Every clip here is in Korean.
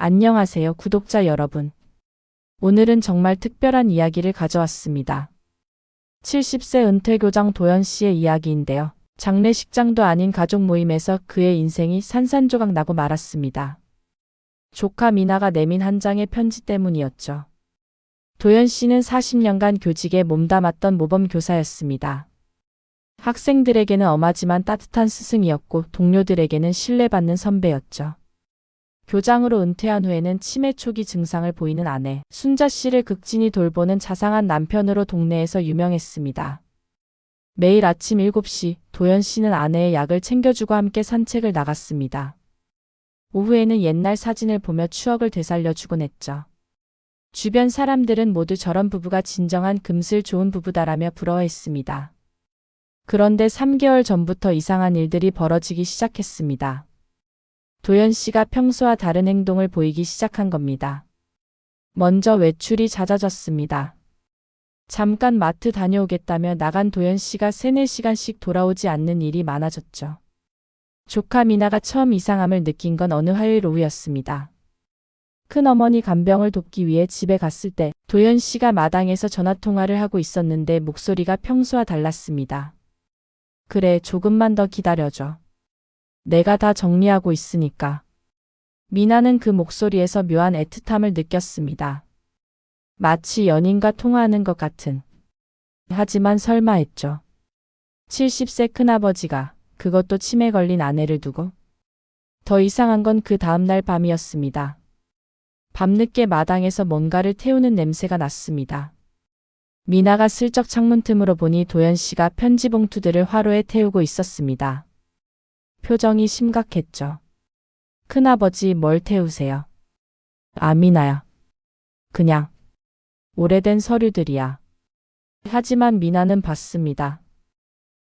안녕하세요, 구독자 여러분. 오늘은 정말 특별한 이야기를 가져왔습니다. 70세 은퇴교장 도연 씨의 이야기인데요. 장례식장도 아닌 가족 모임에서 그의 인생이 산산조각 나고 말았습니다. 조카 미나가 내민 한 장의 편지 때문이었죠. 도연 씨는 40년간 교직에 몸담았던 모범 교사였습니다. 학생들에게는 엄하지만 따뜻한 스승이었고 동료들에게는 신뢰받는 선배였죠. 교장으로 은퇴한 후에는 치매 초기 증상을 보이는 아내 순자 씨를 극진히 돌보는 자상한 남편으로 동네에서 유명했습니다. 매일 아침 7시 도연 씨는 아내의 약을 챙겨주고 함께 산책을 나갔습니다. 오후에는 옛날 사진을 보며 추억을 되살려주곤 했죠. 주변 사람들은 모두 저런 부부가 진정한 금슬 좋은 부부다라며 부러워했습니다. 그런데 3개월 전부터 이상한 일들이 벌어지기 시작했습니다. 도연 씨가 평소와 다른 행동을 보이기 시작한 겁니다. 먼저 외출이 잦아졌습니다. 잠깐 마트 다녀오겠다며 나간 도연 씨가 3-4시간씩 돌아오지 않는 일이 많아졌죠. 조카 미나가 처음 이상함을 느낀 건 어느 화요일 오후였습니다. 큰어머니 간병을 돕기 위해 집에 갔을 때 도연 씨가 마당에서 전화통화를 하고 있었는데 목소리가 평소와 달랐습니다. 그래, 조금만 더 기다려줘. 내가 다 정리하고 있으니까. 미나는 그 목소리에서 묘한 애틋함을 느꼈습니다. 마치 연인과 통화하는 것 같은. 하지만 설마 했죠. 70세 큰아버지가, 그것도 치매 걸린 아내를 두고. 더 이상한 건 그 다음날 밤이었습니다. 밤늦게 마당에서 뭔가를 태우는 냄새가 났습니다. 미나가 슬쩍 창문 틈으로 보니 도연 씨가 편지 봉투들을 화로에 태우고 있었습니다. 표정이 심각했죠. 큰아버지, 뭘 태우세요? 아, 미나야. 그냥 오래된 서류들이야. 하지만 미나는 봤습니다.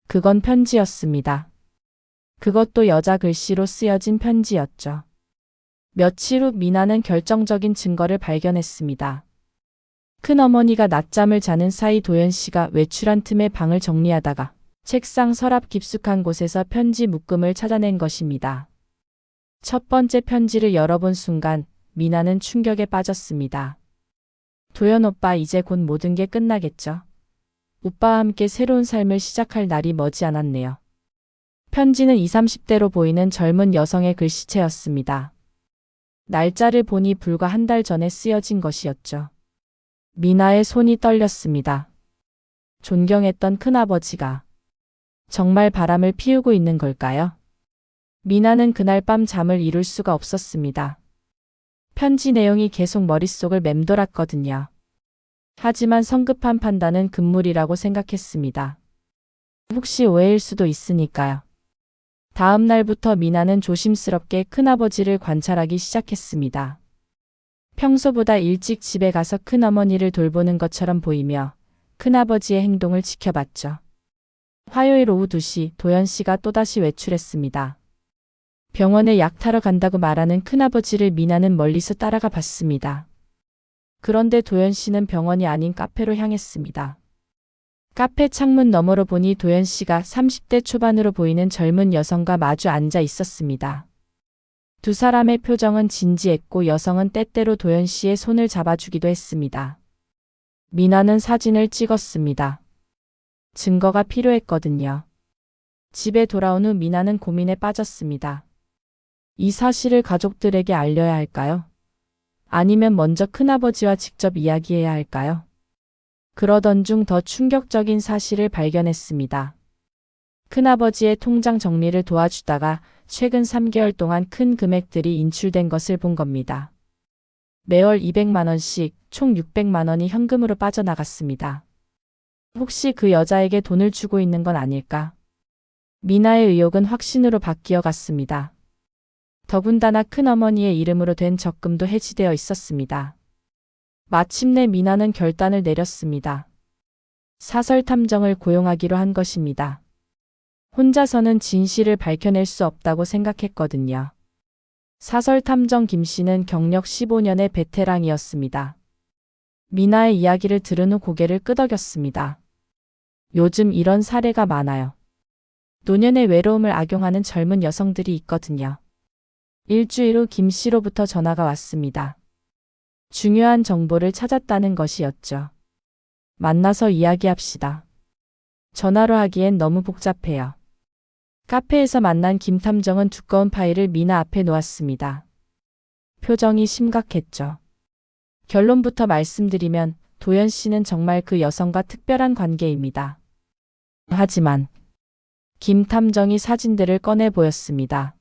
그건 편지였습니다. 그것도 여자 글씨로 쓰여진 편지였죠. 며칠 후 미나는 결정적인 증거를 발견했습니다. 큰어머니가 낮잠을 자는 사이 도연 씨가 외출한 틈에 방을 정리하다가 책상 서랍 깊숙한 곳에서 편지 묶음을 찾아낸 것입니다. 첫 번째 편지를 열어본 순간 미나는 충격에 빠졌습니다. 도연 오빠, 이제 곧 모든 게 끝나겠죠? 오빠와 함께 새로운 삶을 시작할 날이 머지않았네요. 편지는 20-30대로 보이는 젊은 여성의 글씨체였습니다. 날짜를 보니 불과 한 달 전에 쓰여진 것이었죠. 미나의 손이 떨렸습니다. 존경했던 큰아버지가 정말 바람을 피우고 있는 걸까요? 미나는 그날 밤 잠을 이룰 수가 없었습니다. 편지 내용이 계속 머릿속을 맴돌았거든요. 하지만 성급한 판단은 금물이라고 생각했습니다. 혹시 오해일 수도 있으니까요. 다음 날부터 미나는 조심스럽게 큰아버지를 관찰하기 시작했습니다. 평소보다 일찍 집에 가서 큰어머니를 돌보는 것처럼 보이며 큰아버지의 행동을 지켜봤죠. 화요일 오후 2시 도연 씨가 또다시 외출했습니다. 병원에 약 타러 간다고 말하는 큰아버지를 미나는 멀리서 따라가 봤습니다. 그런데 도연 씨는 병원이 아닌 카페로 향했습니다. 카페 창문 너머로 보니 도연 씨가 30대 초반으로 보이는 젊은 여성과 마주 앉아 있었습니다. 두 사람의 표정은 진지했고 여성은 때때로 도연 씨의 손을 잡아주기도 했습니다. 미나는 사진을 찍었습니다. 증거가 필요했거든요. 집에 돌아온 후 미나는 고민에 빠졌습니다. 이 사실을 가족들에게 알려야 할까요? 아니면 먼저 큰아버지와 직접 이야기해야 할까요? 그러던 중 더 충격적인 사실을 발견했습니다. 큰아버지의 통장 정리를 도와주다가 최근 3개월 동안 큰 금액들이 인출된 것을 본 겁니다. 매월 200만 원씩 총 600만 원이 현금으로 빠져나갔습니다. 혹시 그 여자에게 돈을 주고 있는 건 아닐까? 미나의 의혹은 확신으로 바뀌어 갔습니다. 더군다나 큰어머니의 이름으로 된 적금도 해지되어 있었습니다. 마침내 미나는 결단을 내렸습니다. 사설 탐정을 고용하기로 한 것입니다. 혼자서는 진실을 밝혀낼 수 없다고 생각했거든요. 사설 탐정 김 씨는 경력 15년의 베테랑이었습니다. 미나의 이야기를 들은 후 고개를 끄덕였습니다. 요즘 이런 사례가 많아요. 노년의 외로움을 악용하는 젊은 여성들이 있거든요. 일주일 후 김 씨로부터 전화가 왔습니다. 중요한 정보를 찾았다는 것이었죠. 만나서 이야기합시다. 전화로 하기엔 너무 복잡해요. 카페에서 만난 김 탐정은 두꺼운 파일을 미나 앞에 놓았습니다. 표정이 심각했죠. 결론부터 말씀드리면 도연 씨는 정말 그 여성과 특별한 관계입니다. 하지만 김 탐정이 사진들을 꺼내 보였습니다.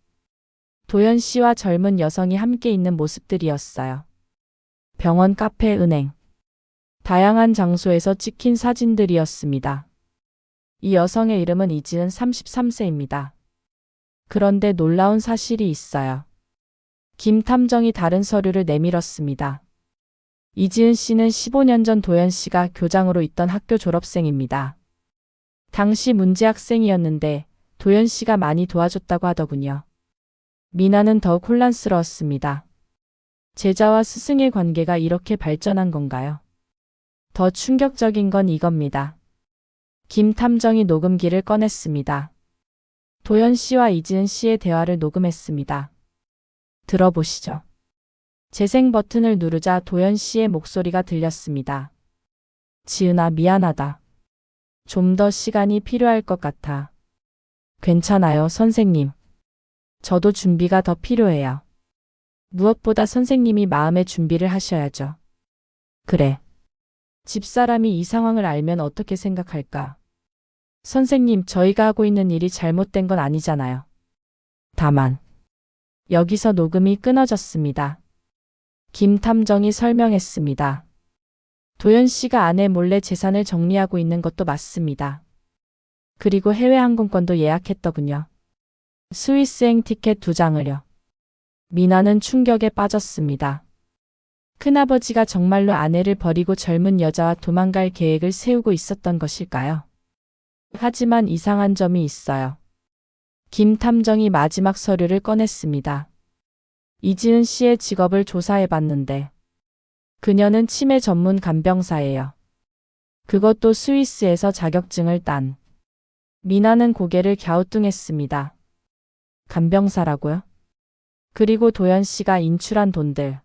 도연 씨와 젊은 여성이 함께 있는 모습들이었어요. 병원, 카페, 은행. 다양한 장소에서 찍힌 사진들이었습니다. 이 여성의 이름은 이지은 33세입니다. 그런데 놀라운 사실이 있어요. 김 탐정이 다른 서류를 내밀었습니다. 이지은 씨는 15년 전 도연 씨가 교장으로 있던 학교 졸업생입니다. 당시 문제 학생이었는데 도연 씨가 많이 도와줬다고 하더군요. 미나는 더욱 혼란스러웠습니다. 제자와 스승의 관계가 이렇게 발전한 건가요? 더 충격적인 건 이겁니다. 김 탐정이 녹음기를 꺼냈습니다. 도연 씨와 이지은 씨의 대화를 녹음했습니다. 들어보시죠. 재생 버튼을 누르자 도연 씨의 목소리가 들렸습니다. 지은아, 미안하다. 좀 더 시간이 필요할 것 같아. 괜찮아요, 선생님. 저도 준비가 더 필요해요. 무엇보다 선생님이 마음의 준비를 하셔야죠. 그래. 집사람이 이 상황을 알면 어떻게 생각할까? 선생님, 저희가 하고 있는 일이 잘못된 건 아니잖아요. 다만, 여기서 녹음이 끊어졌습니다. 김 탐정이 설명했습니다. 도연 씨가 아내 몰래 재산을 정리하고 있는 것도 맞습니다. 그리고 해외 항공권도 예약했더군요. 스위스행 티켓 2장을요. 미나는 충격에 빠졌습니다. 큰아버지가 정말로 아내를 버리고 젊은 여자와 도망갈 계획을 세우고 있었던 것일까요? 하지만 이상한 점이 있어요. 김 탐정이 마지막 서류를 꺼냈습니다. 이지은 씨의 직업을 조사해봤는데 그녀는 치매 전문 간병사예요. 그것도 스위스에서 자격증을 딴. 미나는 고개를 갸우뚱했습니다. 간병사라고요? 그리고 도연 씨가 인출한 돈들.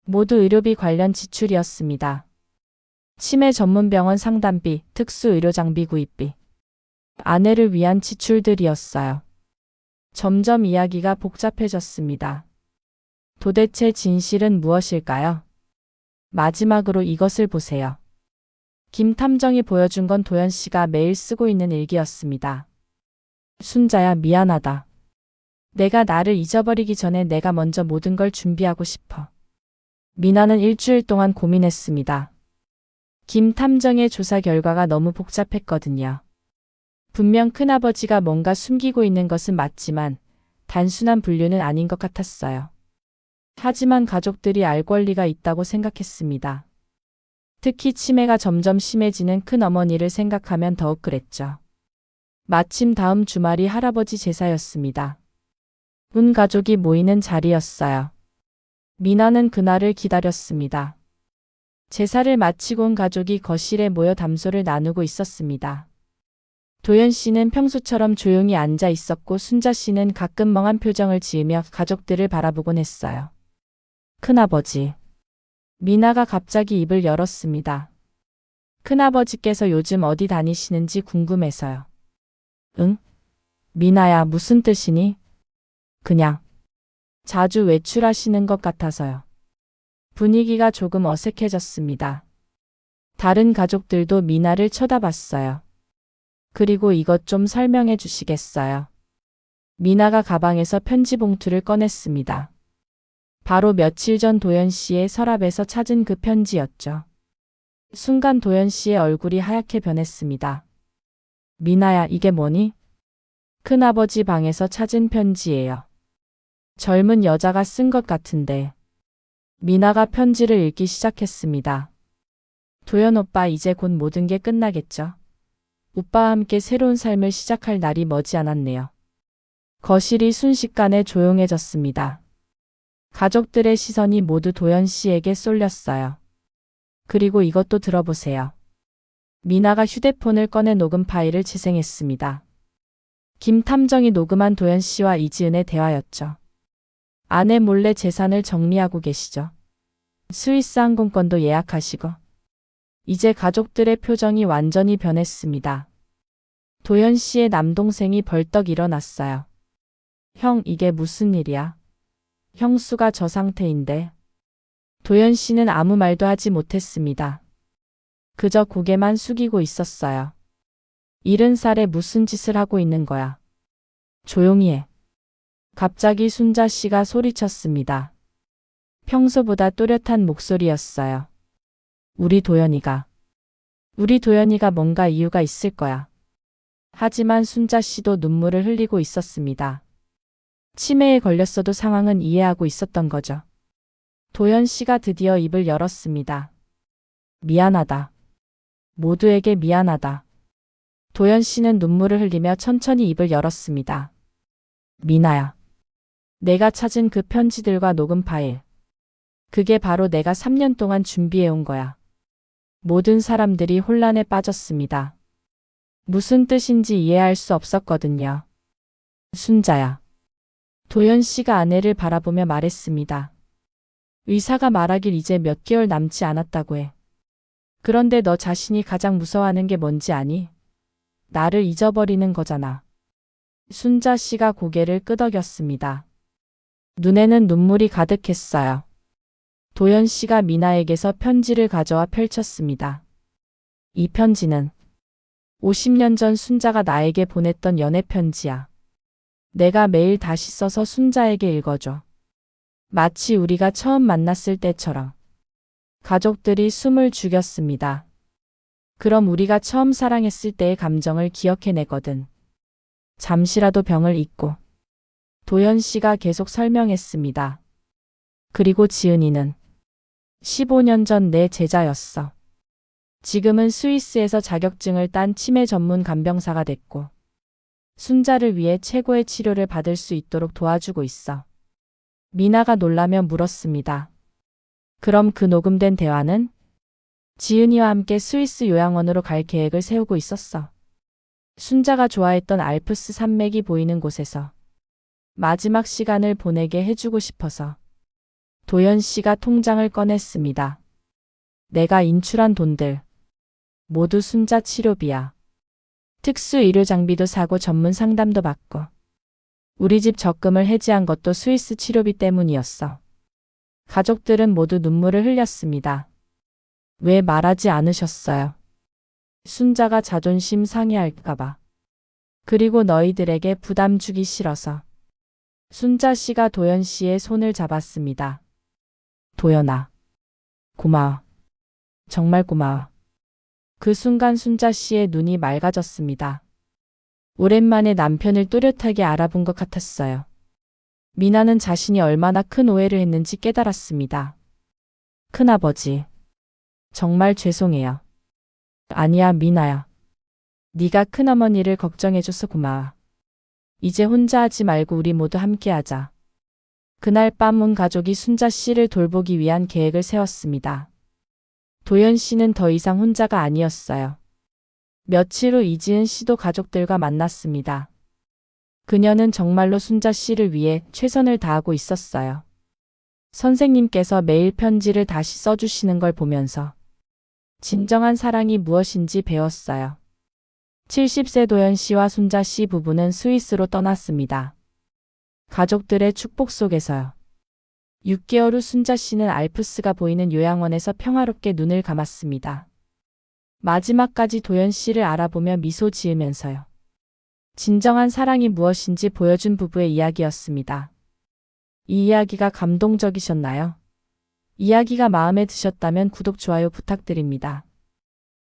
모두 의료비 관련 지출이었습니다. 치매 전문병원 상담비, 특수의료장비 구입비. 아내를 위한 지출들이었어요. 점점 이야기가 복잡해졌습니다. 도대체 진실은 무엇일까요? 마지막으로 이것을 보세요. 김 탐정이 보여준 건 도연 씨가 매일 쓰고 있는 일기였습니다. 순자야, 미안하다. 내가 나를 잊어버리기 전에 내가 먼저 모든 걸 준비하고 싶어. 미나는 일주일 동안 고민했습니다. 김 탐정의 조사 결과가 너무 복잡했거든요. 분명 큰아버지가 뭔가 숨기고 있는 것은 맞지만 단순한 분류는 아닌 것 같았어요. 하지만 가족들이 알 권리가 있다고 생각했습니다. 특히 치매가 점점 심해지는 큰어머니를 생각하면 더욱 그랬죠. 마침 다음 주말이 할아버지 제사였습니다. 온 가족이 모이는 자리였어요. 미나는 그날을 기다렸습니다. 제사를 마치고 온 가족이 거실에 모여 담소를 나누고 있었습니다. 도연 씨는 평소처럼 조용히 앉아 있었고 순자 씨는 가끔 멍한 표정을 지으며 가족들을 바라보곤 했어요. 큰아버지. 미나가 갑자기 입을 열었습니다. 큰아버지께서 요즘 어디 다니시는지 궁금해서요. 응? 미나야, 무슨 뜻이니? 그냥 자주 외출하시는 것 같아서요. 분위기가 조금 어색해졌습니다. 다른 가족들도 미나를 쳐다봤어요. 그리고 이것 좀 설명해 주시겠어요? 미나가 가방에서 편지 봉투를 꺼냈습니다. 바로 며칠 전 도연 씨의 서랍에서 찾은 그 편지였죠. 순간 도연 씨의 얼굴이 하얗게 변했습니다. 미나야, 이게 뭐니? 큰아버지 방에서 찾은 편지예요. 젊은 여자가 쓴 것 같은데. 미나가 편지를 읽기 시작했습니다. 도연 오빠, 이제 곧 모든 게 끝나겠죠? 오빠와 함께 새로운 삶을 시작할 날이 머지않았네요. 거실이 순식간에 조용해졌습니다. 가족들의 시선이 모두 도연 씨에게 쏠렸어요. 그리고 이것도 들어보세요. 미나가 휴대폰을 꺼내 녹음 파일을 재생했습니다. 김 탐정이 녹음한 도연 씨와 이지은의 대화였죠. 아내 몰래 재산을 정리하고 계시죠. 스위스 항공권도 예약하시고. 이제 가족들의 표정이 완전히 변했습니다. 도현 씨의 남동생이 벌떡 일어났어요. 형, 이게 무슨 일이야? 형수가 저 상태인데. 도현 씨는 아무 말도 하지 못했습니다. 그저 고개만 숙이고 있었어요. 70살에 무슨 짓을 하고 있는 거야? 조용히 해. 갑자기 순자 씨가 소리쳤습니다. 평소보다 또렷한 목소리였어요. 우리 도연이가 뭔가 이유가 있을 거야. 하지만 순자 씨도 눈물을 흘리고 있었습니다. 치매에 걸렸어도 상황은 이해하고 있었던 거죠. 도연 씨가 드디어 입을 열었습니다. 미안하다. 모두에게 미안하다. 도연 씨는 눈물을 흘리며 천천히 입을 열었습니다. 미나야. 내가 찾은 그 편지들과 녹음 파일. 그게 바로 내가 3년 동안 준비해온 거야. 모든 사람들이 혼란에 빠졌습니다. 무슨 뜻인지 이해할 수 없었거든요. 순자야. 도연 씨가 아내를 바라보며 말했습니다. 의사가 말하길 이제 몇 개월 남지 않았다고 해. 그런데 너 자신이 가장 무서워하는 게 뭔지 아니? 나를 잊어버리는 거잖아. 순자 씨가 고개를 끄덕였습니다. 눈에는 눈물이 가득했어요. 도연 씨가 미나에게서 편지를 가져와 펼쳤습니다. 이 편지는 50년 전 순자가 나에게 보냈던 연애 편지야. 내가 매일 다시 써서 순자에게 읽어줘. 마치 우리가 처음 만났을 때처럼. 가족들이 숨을 죽였습니다. 그럼 우리가 처음 사랑했을 때의 감정을 기억해내거든. 잠시라도 병을 잊고. 도연 씨가 계속 설명했습니다. 그리고 지은이는 15년 전 내 제자였어. 지금은 스위스에서 자격증을 딴 치매 전문 간병사가 됐고 순자를 위해 최고의 치료를 받을 수 있도록 도와주고 있어. 미나가 놀라며 물었습니다. 그럼 그 녹음된 대화는? 지은이와 함께 스위스 요양원으로 갈 계획을 세우고 있었어. 순자가 좋아했던 알프스 산맥이 보이는 곳에서 마지막 시간을 보내게 해주고 싶어서. 도연 씨가 통장을 꺼냈습니다. 내가 인출한 돈들. 모두 순자 치료비야. 특수 의료 장비도 사고 전문 상담도 받고. 우리 집 적금을 해지한 것도 스위스 치료비 때문이었어. 가족들은 모두 눈물을 흘렸습니다. 왜 말하지 않으셨어요? 순자가 자존심 상해할까봐. 그리고 너희들에게 부담 주기 싫어서. 순자 씨가 도연 씨의 손을 잡았습니다. 도연아. 고마워. 정말 고마워. 그 순간 순자 씨의 눈이 맑아졌습니다. 오랜만에 남편을 또렷하게 알아본 것 같았어요. 미나는 자신이 얼마나 큰 오해를 했는지 깨달았습니다. 큰아버지. 정말 죄송해요. 아니야, 미나야. 네가 큰어머니를 걱정해줘서 고마워. 이제 혼자 하지 말고 우리 모두 함께하자. 그날 밤 온 가족이 순자 씨를 돌보기 위한 계획을 세웠습니다. 도연 씨는 더 이상 혼자가 아니었어요. 며칠 후 이지은 씨도 가족들과 만났습니다. 그녀는 정말로 순자 씨를 위해 최선을 다하고 있었어요. 선생님께서 매일 편지를 다시 써주시는 걸 보면서 진정한 사랑이 무엇인지 배웠어요. 70세 도연 씨와 순자 씨 부부는 스위스로 떠났습니다. 가족들의 축복 속에서요. 6개월 후 순자 씨는 알프스가 보이는 요양원에서 평화롭게 눈을 감았습니다. 마지막까지 도연 씨를 알아보며 미소 지으면서요. 진정한 사랑이 무엇인지 보여준 부부의 이야기였습니다. 이 이야기가 감동적이셨나요? 이야기가 마음에 드셨다면 구독, 좋아요 부탁드립니다.